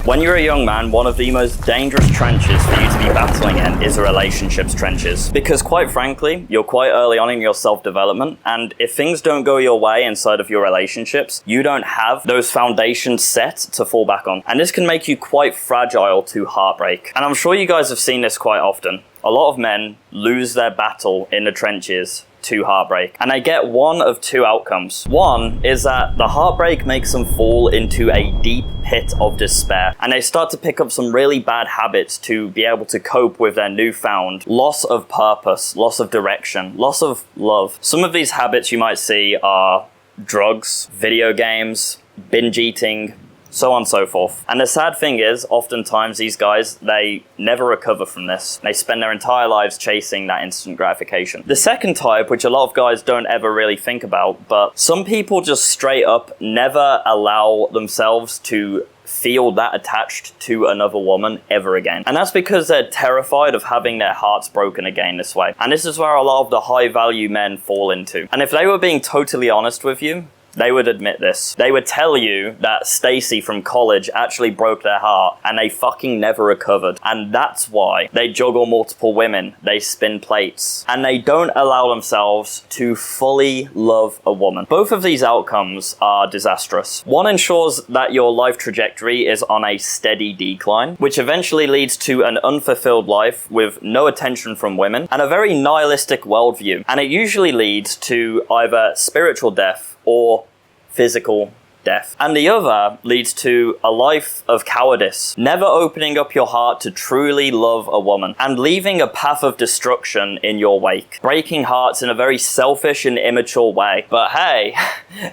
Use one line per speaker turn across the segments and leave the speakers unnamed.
When you're a young man, one of the most dangerous trenches for you to be battling in is a relationships trenches. Because quite frankly, you're quite early on in your self-development, and if things don't go your way inside of your relationships, you don't have those foundations set to fall back on. And this can make you quite fragile to heartbreak. And I'm sure you guys have seen this quite often. A lot of men lose their battle in the trenches to heartbreak, and they get one of two outcomes. One is that the heartbreak makes them fall into a deep pit of despair, and they start to pick up some really bad habits to be able to cope with their newfound loss of purpose, loss of direction, loss of love. Some of these habits you might see are drugs, video games, binge eating, so on and so forth. And the sad thing is, oftentimes these guys, they never recover from this. They spend their entire lives chasing that instant gratification. The second type, which a lot of guys don't ever really think about, but some people just straight up never allow themselves to feel that attached to another woman ever again. And that's because they're terrified of having their hearts broken again this way. And this is where a lot of the high value men fall into. And if they were being totally honest with you, they would admit this. They would tell you that Stacy from college actually broke their heart and they fucking never recovered. And that's why they juggle multiple women, they spin plates, and they don't allow themselves to fully love a woman. Both of these outcomes are disastrous. One ensures that your life trajectory is on a steady decline, which eventually leads to an unfulfilled life with no attention from women and a very nihilistic worldview. And it usually leads to either spiritual death or physical death. And the other leads to a life of cowardice, never opening up your heart to truly love a woman, and leaving a path of destruction in your wake, breaking hearts in a very selfish and immature way. But hey,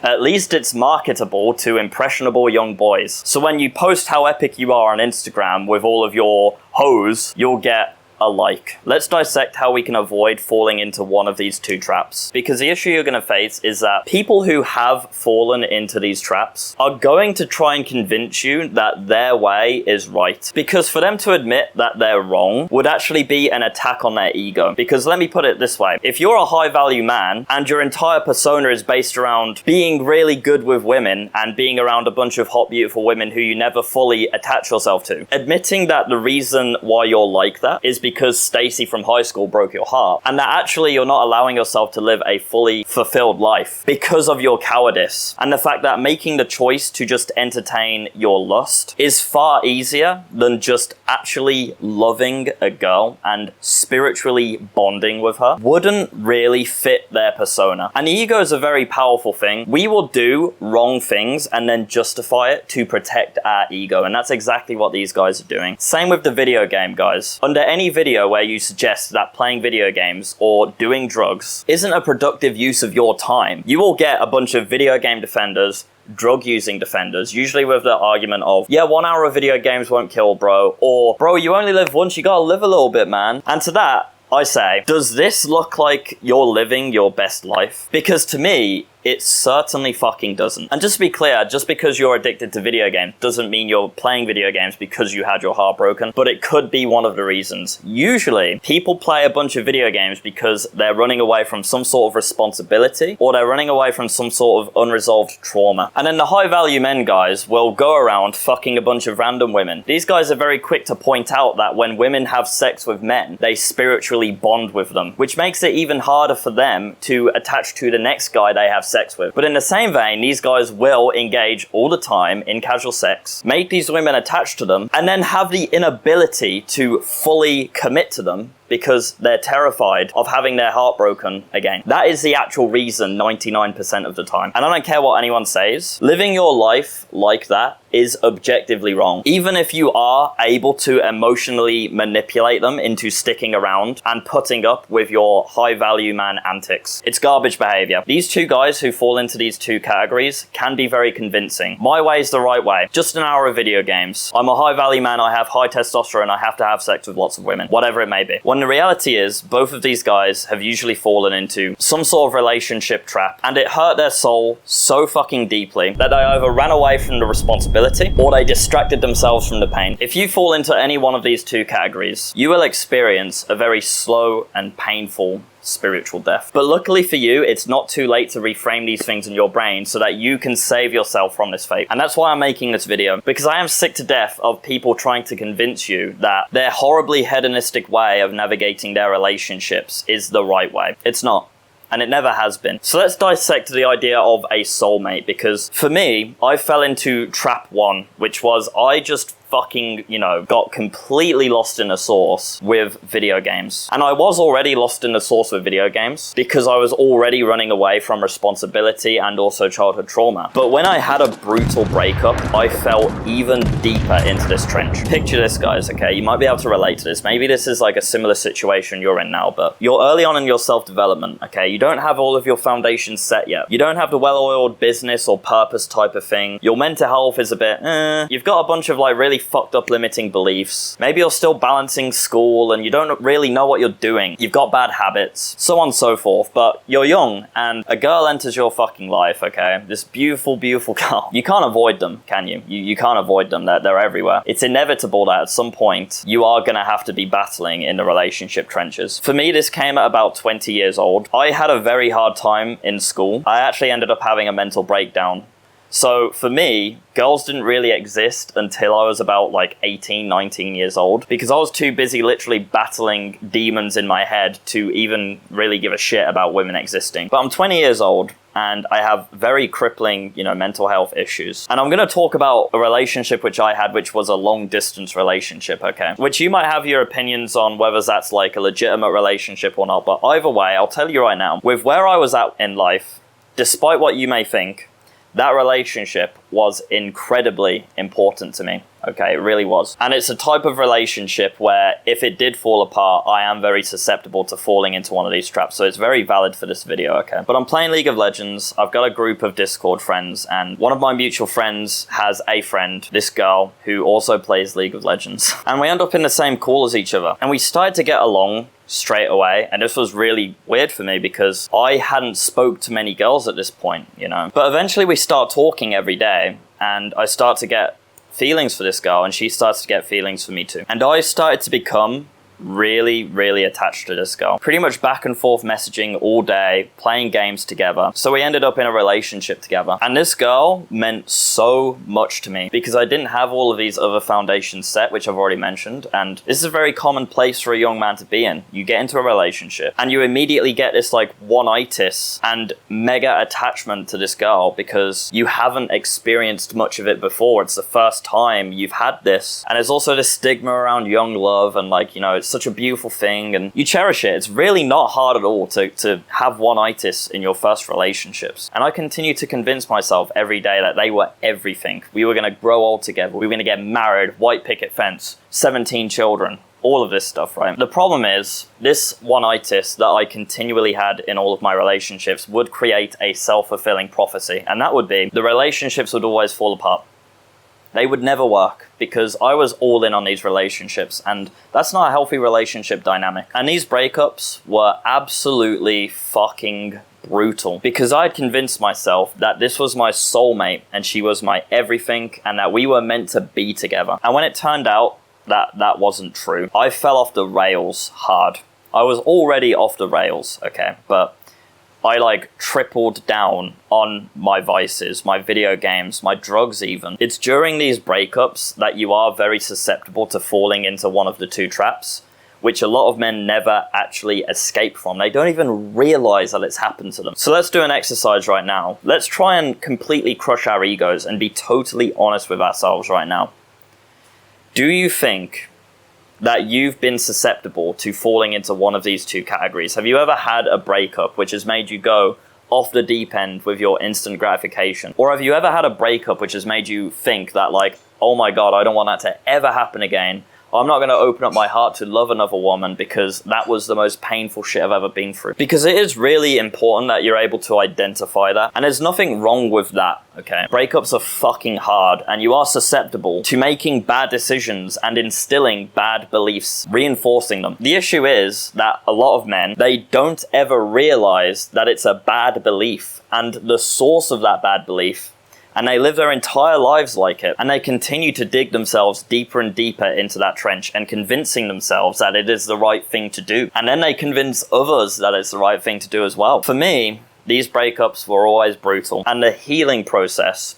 at least it's marketable to impressionable young boys. So when you post how epic you are on Instagram with all of your hoes, you'll get a like. Let's dissect how we can avoid falling into one of these two traps. Because the issue you're going to face is that people who have fallen into these traps are going to try and convince you that their way is right. Because for them to admit that they're wrong would actually be an attack on their ego. Because let me put it this way. If you're a high value man and your entire persona is based around being really good with women and being around a bunch of hot, beautiful women who you never fully attach yourself to, admitting that the reason why you're like that is because Stacy from high school broke your heart, and that actually you're not allowing yourself to live a fully fulfilled life because of your cowardice, and the fact that making the choice to just entertain your lust is far easier than just actually loving a girl and spiritually bonding with her wouldn't really fit their persona. And the ego is a very powerful thing. We will do wrong things and then justify it to protect our ego, and that's exactly what these guys are doing. Same with the video game, guys. Under any video where you suggest that playing video games or doing drugs isn't a productive use of your time, you will get a bunch of video game defenders, drug-using defenders, usually with the argument of, yeah, 1 hour of video games won't kill, bro, or, bro, you only live once, you gotta live a little bit, man. And to that, I say, does this look like you're living your best life? Because to me, it certainly fucking doesn't. And just to be clear, just because you're addicted to video games doesn't mean you're playing video games because you had your heart broken, but it could be one of the reasons. Usually, people play a bunch of video games because they're running away from some sort of responsibility, or they're running away from some sort of unresolved trauma. And then the high value men, guys, will go around fucking a bunch of random women. These guys are very quick to point out that when women have sex with men, they spiritually bond with them, which makes it even harder for them to attach to the next guy they have sex with. But in the same vein, these guys will engage all the time in casual sex, make these women attached to them, and then have the inability to fully commit to them because they're terrified of having their heart broken again. That is the actual reason 99% of the time. And I don't care what anyone says, living your life like that is objectively wrong. Even if you are able to emotionally manipulate them into sticking around and putting up with your high value man antics, it's garbage behavior. These two guys who fall into these two categories can be very convincing. My way is the right way. Just an hour of video games. I'm a high value man, I have high testosterone, I have to have sex with lots of women, whatever it may be. When the reality is, both of these guys have usually fallen into some sort of relationship trap, and it hurt their soul so fucking deeply that they either ran away from the responsibility or they distracted themselves from the pain. If you fall into any one of these two categories, you will experience a very slow and painful spiritual death. But luckily for you, it's not too late to reframe these things in your brain so that you can save yourself from this fate. And that's why I'm making this video, because I am sick to death of people trying to convince you that their horribly hedonistic way of navigating their relationships is the right way. It's not. And it never has been. So let's dissect the idea of a soulmate, because for me, I fell into trap one, which was I just fucking, got completely lost in the sauce with video games. And I was already lost in the sauce with video games because I was already running away from responsibility and also childhood trauma. But when I had a brutal breakup, I fell even deeper into this trench. Picture this, guys, okay? You might be able to relate to this. Maybe this is like a similar situation you're in now, but you're early on in your self-development, okay? You don't have all of your foundations set yet. You don't have the well-oiled business or purpose type of thing. Your mental health is a bit, You've got a bunch of like really fucked up limiting beliefs. Maybe you're still balancing school and you don't really know what you're doing. You've got bad habits, so on and so forth, but you're young and a girl enters your fucking life, okay? This beautiful, beautiful girl. You can't avoid them, can you? You can't avoid them. They're everywhere. It's inevitable that at some point you are gonna have to be battling in the relationship trenches. For me, this came at about 20 years old. I had a very hard time in school. I actually ended up having a mental breakdown. So for me, girls didn't really exist until I was about like 18, 19 years old, because I was too busy literally battling demons in my head to even really give a shit about women existing. But I'm 20 years old and I have very crippling, mental health issues. And I'm going to talk about a relationship which I had, which was a long distance relationship, okay? Which you might have your opinions on whether that's like a legitimate relationship or not. But either way, I'll tell you right now, with where I was at in life, despite what you may think, that relationship was incredibly important to me. Okay, it really was. And it's a type of relationship where if it did fall apart, I am very susceptible to falling into one of these traps. So it's very valid for this video, okay? But I'm playing League of Legends. I've got a group of Discord friends, and one of my mutual friends has a friend, this girl, who also plays League of Legends. And we end up in the same call as each other. And we started to get along straight away, and this was really weird for me because I hadn't spoke to many girls at this point, But eventually we start talking every day, and I start to get feelings for this girl, and she starts to get feelings for me too. And I started to become really, really attached to this girl. Pretty much back and forth messaging all day, playing games together. So we ended up in a relationship together. And this girl meant so much to me because I didn't have all of these other foundations set, which I've already mentioned. And this is a very common place for a young man to be in. You get into a relationship and you immediately get this like oneitis and mega attachment to this girl because you haven't experienced much of it before. It's the first time you've had this. And there's also this stigma around young love and like, it's such a beautiful thing and you cherish it. It's really not hard at all to have oneitis in your first relationships. And I continue to convince myself every day that they were everything. We were going to grow old together. We were going to get married, white picket fence, 17 children, all of this stuff, right? The problem is this oneitis that I continually had in all of my relationships would create a self-fulfilling prophecy. And that would be the relationships would always fall apart. They would never work because I was all in on these relationships, and that's not a healthy relationship dynamic. And these breakups were absolutely fucking brutal because I'd convinced myself that this was my soulmate and she was my everything and that we were meant to be together. And when it turned out that that wasn't true, I fell off the rails hard. I was already off the rails, okay, but I like tripled down on my vices, my video games, my drugs even. It's during these breakups that you are very susceptible to falling into one of the two traps, which a lot of men never actually escape from. They don't even realize that it's happened to them. So let's do an exercise right now. Let's try and completely crush our egos and be totally honest with ourselves right now. Do you think that you've been susceptible to falling into one of these two categories? Have you ever had a breakup which has made you go off the deep end with your instant gratification? Or have you ever had a breakup which has made you think that like, oh my God, I don't want that to ever happen again. I'm not going to open up my heart to love another woman because that was the most painful shit I've ever been through. Because it is really important that you're able to identify that. And there's nothing wrong with that, okay? Breakups are fucking hard and you are susceptible to making bad decisions and instilling bad beliefs, reinforcing them. The issue is that a lot of men, they don't ever realize that it's a bad belief and the source of that bad belief And they live their entire lives like it. And they continue to dig themselves deeper and deeper into that trench and convincing themselves that it is the right thing to do. And then they convince others that it's the right thing to do as well. For me, these breakups were always brutal. And the healing process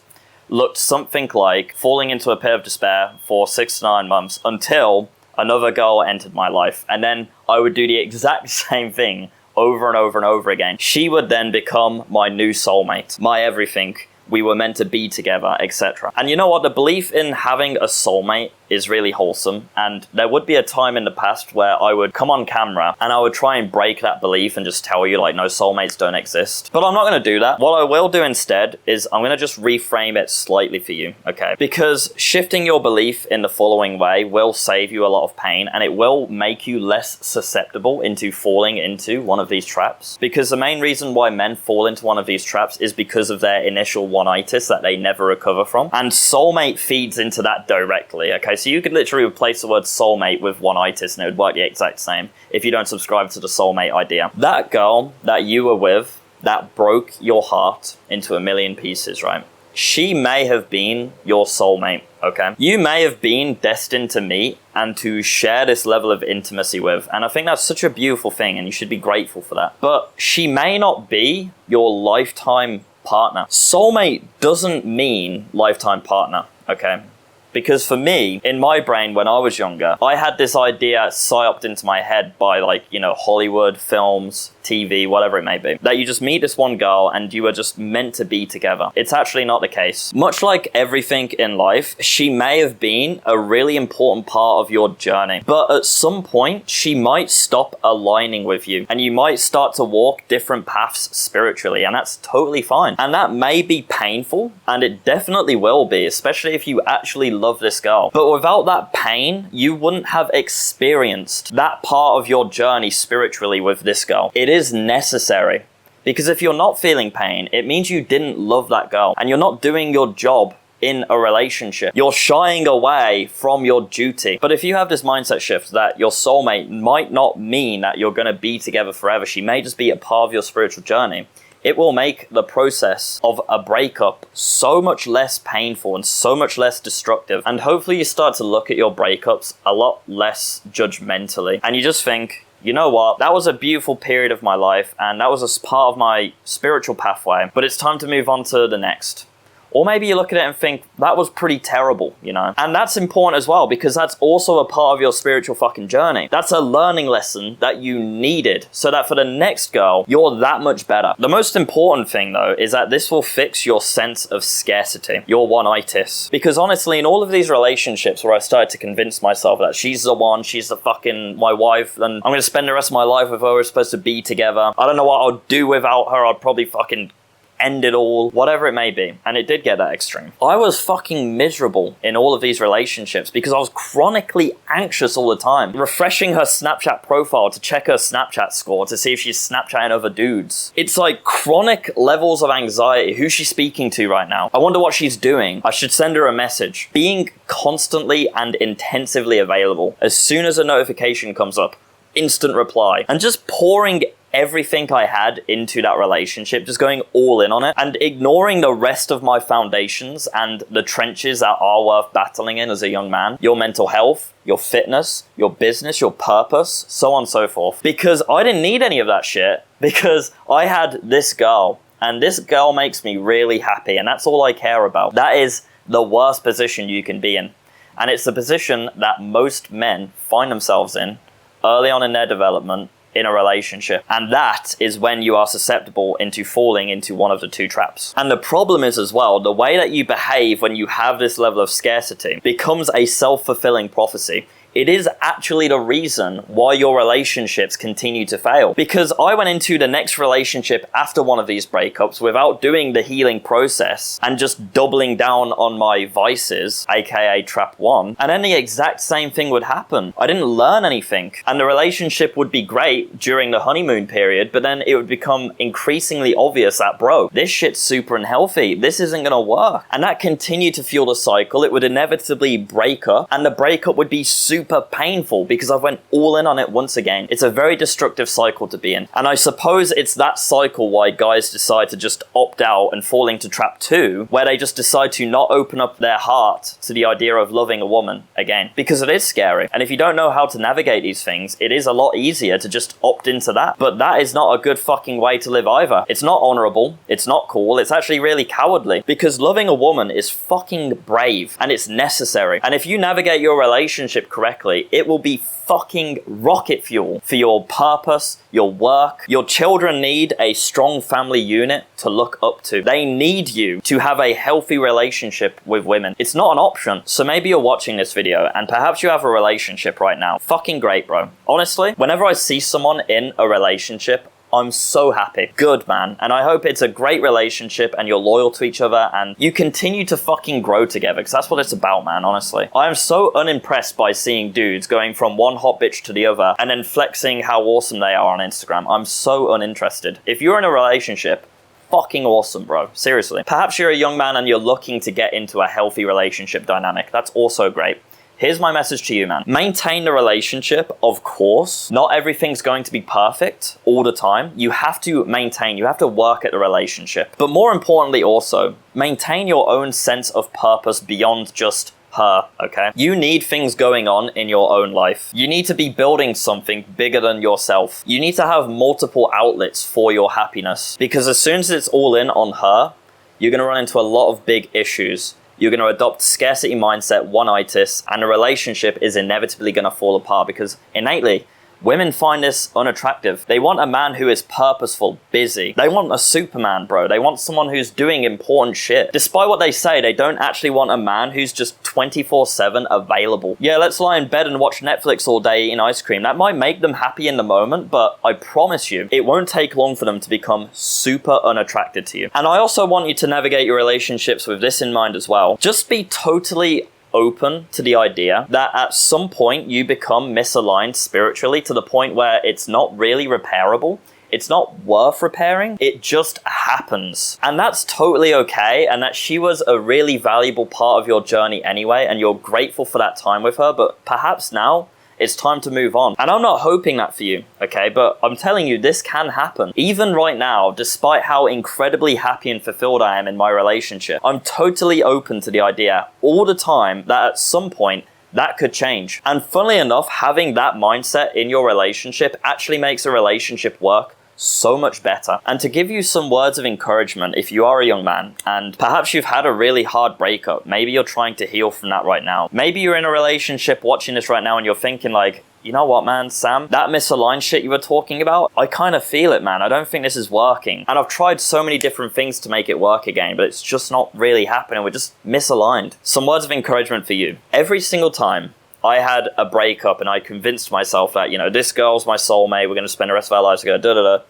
looked something like falling into a pit of despair for 6 to 9 months until another girl entered my life. And then I would do the exact same thing over and over and over again. She would then become my new soulmate, my everything. We were meant to be together, etc. And you know what? The belief in having a soulmate is really wholesome. And there would be a time in the past where I would come on camera and I would try and break that belief and just tell you like, no, soulmates don't exist. But I'm not going to do that. What I will do instead is I'm going to just reframe it slightly for you, okay? Because shifting your belief in the following way will save you a lot of pain, and it will make you less susceptible into falling into one of these traps. Because the main reason why men fall into one of these traps is because of their initial oneitis that they never recover from. And soulmate feeds into that directly, okay? So you could literally replace the word soulmate with oneitis and it would work the exact same if you don't subscribe to the soulmate idea. That girl that you were with that broke your heart into a million pieces, right? She may have been your soulmate, okay? You may have been destined to meet and to share this level of intimacy with. And I think that's such a beautiful thing and you should be grateful for that. But she may not be your lifetime partner. Soulmate doesn't mean lifetime partner, okay? Because for me, in my brain when I was younger, I had this idea psyoped into my head by like, you know, Hollywood, films, TV, whatever it may be, that you just meet this one girl and you are just meant to be together. It's actually not the case. Much like everything in life, she may have been a really important part of your journey, but at some point she might stop aligning with you and you might start to walk different paths spiritually, and that's totally fine. And that may be painful, and it definitely will be, especially if you actually love this girl. But without that pain, you wouldn't have experienced that part of your journey spiritually with this girl. It is necessary, because if you're not feeling pain, it means you didn't love that girl and you're not doing your job in a relationship. You're shying away from your duty. But if you have this mindset shift that your soulmate might not mean that you're going to be together forever, she may just be a part of your spiritual journey, it will make the process of a breakup so much less painful and so much less destructive. And hopefully you start to look at your breakups a lot less judgmentally. And you just think, you know what, that was a beautiful period of my life and that was a part of my spiritual pathway, but it's time to move on to the next. Or maybe you look at it and think, that was pretty terrible, you know? And that's important as well, because that's also a part of your spiritual fucking journey. That's a learning lesson that you needed, so that for the next girl, you're that much better. The most important thing, though, is that this will fix your sense of scarcity, your oneitis. Because honestly, in all of these relationships where I started to convince myself that she's the one, she's the fucking, my wife, and I'm gonna spend the rest of my life with her, we're supposed to be together. I don't know what I'll do without her, I'd probably fucking end it all, whatever it may be. And it did get that extreme. I was fucking miserable in all of these relationships because I was chronically anxious all the time, refreshing her Snapchat profile to check her Snapchat score to see if she's Snapchatting other dudes. It's like chronic levels of anxiety. Who's she speaking to right now? I wonder what she's doing. I should send her a message. Being constantly and intensively available. As soon as a notification comes up, instant reply. And just pouring everything I had into that relationship, just going all in on it and ignoring the rest of my foundations and the trenches that are worth battling in as a young man. Your mental health, your fitness, your business, your purpose, so on and so forth. Because I didn't need any of that shit, because I had this girl and this girl makes me really happy, and that's all I care about. That is the worst position you can be in. And it's the position that most men find themselves in early on in their development in a relationship. And that is when you are susceptible into falling into one of the two traps. And the problem is as well, the way that you behave when you have this level of scarcity becomes a self-fulfilling prophecy. It is actually the reason why your relationships continue to fail. Because I went into the next relationship after one of these breakups without doing the healing process and just doubling down on my vices, aka trap one, and then the exact same thing would happen. I didn't learn anything, and the relationship would be great during the honeymoon period, but then it would become increasingly obvious that, bro, this shit's super unhealthy. This isn't gonna work. And that continued to fuel the cycle. It would inevitably break up, and the breakup would be super super painful because I went all in on it once again. It's a very destructive cycle to be in. And I suppose it's that cycle why guys decide to just opt out and fall into trap 2, where they just decide to not open up their heart to the idea of loving a woman again, because it is scary. And if you don't know how to navigate these things, it is a lot easier to just opt into that. But that is not a good fucking way to live either. It's not honorable, it's not cool, it's actually really cowardly, because loving a woman is fucking brave and it's necessary. And if you navigate your relationship correctly, it will be fucking rocket fuel for your purpose, your work. Your children need a strong family unit to look up to. They need you to have a healthy relationship with women. It's not an option. So maybe you're watching this video and perhaps you have a relationship right now. Fucking great, bro. Honestly, whenever I see someone in a relationship, I'm so happy. Good, man. And I hope it's a great relationship and you're loyal to each other and you continue to fucking grow together, because that's what it's about, man, honestly. I am so unimpressed by seeing dudes going from one hot bitch to the other and then flexing how awesome they are on Instagram. I'm so uninterested. If you're in a relationship, fucking awesome, bro. Seriously. Perhaps you're a young man and you're looking to get into a healthy relationship dynamic. That's also great. Here's my message to you, man. Maintain the relationship, of course. Not everything's going to be perfect all the time. You have to maintain, you have to work at the relationship. But more importantly also, maintain your own sense of purpose beyond just her, okay? You need things going on in your own life. You need to be building something bigger than yourself. You need to have multiple outlets for your happiness, because as soon as it's all in on her, you're gonna run into a lot of big issues. You're going to adopt scarcity mindset, oneitis, and the relationship is inevitably going to fall apart, because innately, women find this unattractive. They want a man who is purposeful, busy. They want a Superman, bro. They want someone who's doing important shit. Despite what they say, they don't actually want a man who's just 24/7 available. Yeah, let's lie in bed and watch Netflix all day eating ice cream. That might make them happy in the moment, but I promise you, it won't take long for them to become super unattracted to you. And I also want you to navigate your relationships with this in mind as well. Just be totally open to the idea that at some point you become misaligned spiritually to the point where it's not really repairable. It's not worth repairing. It just happens. And that's totally okay. And that she was a really valuable part of your journey anyway. And you're grateful for that time with her. But perhaps now it's time to move on. And I'm not hoping that for you, okay? But I'm telling you, this can happen. Even right now, despite how incredibly happy and fulfilled I am in my relationship, I'm totally open to the idea all the time that at some point, that could change. And funnily enough, having that mindset in your relationship actually makes a relationship work so much better. And to give you some words of encouragement, if you are a young man and perhaps you've had a really hard breakup, maybe you're trying to heal from that right now. Maybe you're in a relationship watching this right now and you're thinking like, you know what, man, Sam, that misaligned shit you were talking about, I kind of feel it, man. I don't think this is working. And I've tried so many different things to make it work again, but it's just not really happening. We're just misaligned. Some words of encouragement for you. Every single time I had a breakup and I convinced myself that, you know, this girl's my soulmate, we're going to spend the rest of our lives together, da-da-da.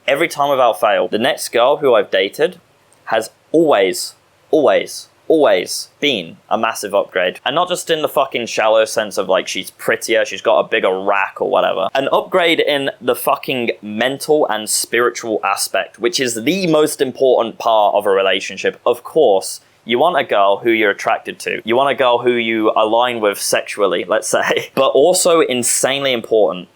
Every time without fail, the next girl who I've dated has always been a massive upgrade. And not just in the fucking shallow sense of like she's prettier, she's got a bigger rack or whatever. An upgrade in the fucking mental and spiritual aspect, which is the most important part of a relationship. Of course, you want a girl who you're attracted to. You want a girl who you align with sexually, let's say. But also insanely important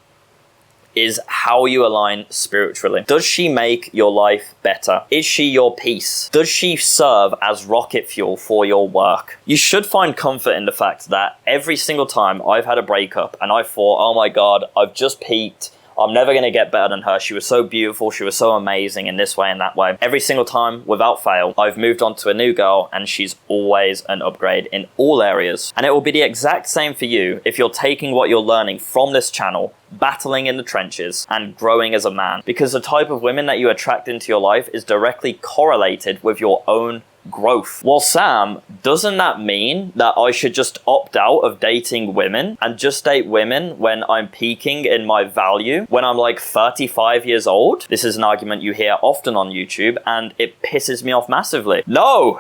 is how you align spiritually. Does she make your life better? Is she your peace? Does she serve as rocket fuel for your work? You should find comfort in the fact that every single time I've had a breakup and I thought, oh my God, I've just peaked. I'm never going to get better than her. She was so beautiful. She was so amazing in this way and that way. Every single time, without fail, I've moved on to a new girl and she's always an upgrade in all areas. And it will be the exact same for you if you're taking what you're learning from this channel, battling in the trenches and growing as a man. Because the type of women that you attract into your life is directly correlated with your own growth. Well, Sam, doesn't that mean that I should just opt out of dating women and just date women when I'm peaking in my value, when I'm like 35 years old? This is an argument you hear often on YouTube and it pisses me off massively. No!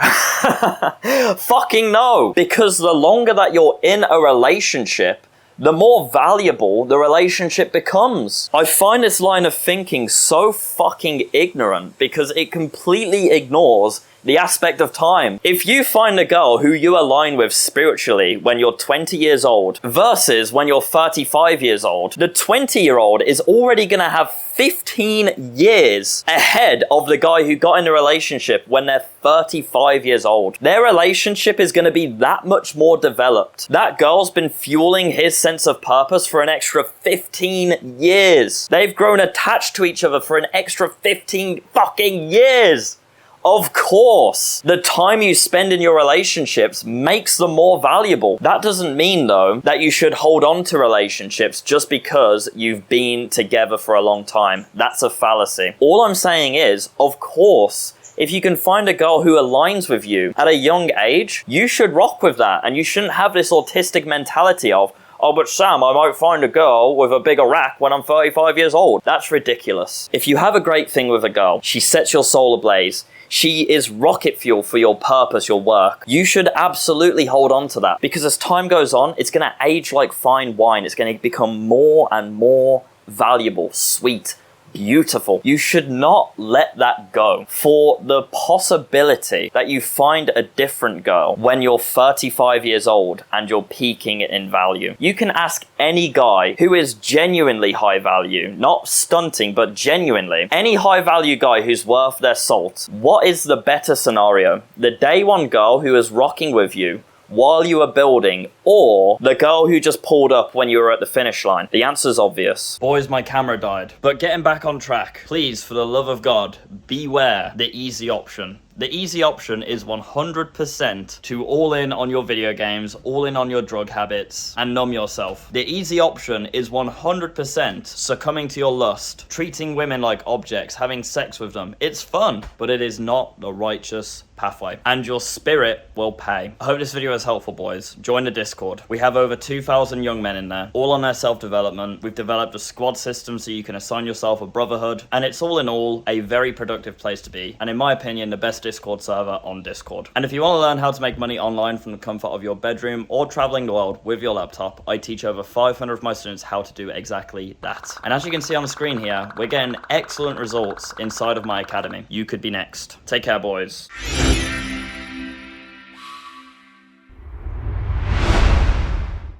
Fucking no! Because the longer that you're in a relationship, the more valuable the relationship becomes. I find this line of thinking so fucking ignorant because it completely ignores the aspect of time. If you find a girl who you align with spiritually when you're 20 years old versus when you're 35 years old, the 20-year-old is already going to have 15 years ahead of the guy who got in a relationship when they're 35 years old. Their relationship is going to be that much more developed. That girl's been fueling his sense of purpose for an extra 15 years. They've grown attached to each other for an extra 15 fucking years. Of course, the time you spend in your relationships makes them more valuable. That doesn't mean, though, that you should hold on to relationships just because you've been together for a long time. That's a fallacy. All I'm saying is, of course, if you can find a girl who aligns with you at a young age, you should rock with that. And you shouldn't have this autistic mentality of, oh, but Sam, I might find a girl with a bigger rack when I'm 35 years old. That's ridiculous. If you have a great thing with a girl, she sets your soul ablaze, she is rocket fuel for your purpose, your work, you should absolutely hold on to that. Because as time goes on, it's going to age like fine wine. It's going to become more and more valuable, sweet, beautiful. You should not let that go for the possibility that you find a different girl when you're 35 years old and you're peaking in value. You can ask any guy who is genuinely high value, not stunting, but genuinely, any high value guy who's worth their salt, what is the better scenario? The day one girl who is rocking with you while you were building, or the girl who just pulled up when you were at the finish line? The answer's obvious. Boys, my camera died. But getting back on track, please, for the love of God, beware the easy option. The easy option is 100% to all in on your video games, all in on your drug habits, and numb yourself. The easy option is 100% succumbing to your lust, treating women like objects, having sex with them. It's fun, but it is not the righteous pathway, and your spirit will pay. I hope this video is helpful, boys. Join the Discord. We have over 2,000 young men in there, all on their self-development. We've developed a squad system so you can assign yourself a brotherhood, and it's all in all a very productive place to be, and in my opinion, the best Discord server on Discord. And if you want to learn how to make money online from the comfort of your bedroom or traveling the world with your laptop, I teach over 500 of my students how to do exactly that. And as you can see on the screen here, we're getting excellent results inside of my academy. You could be next. Take care, boys.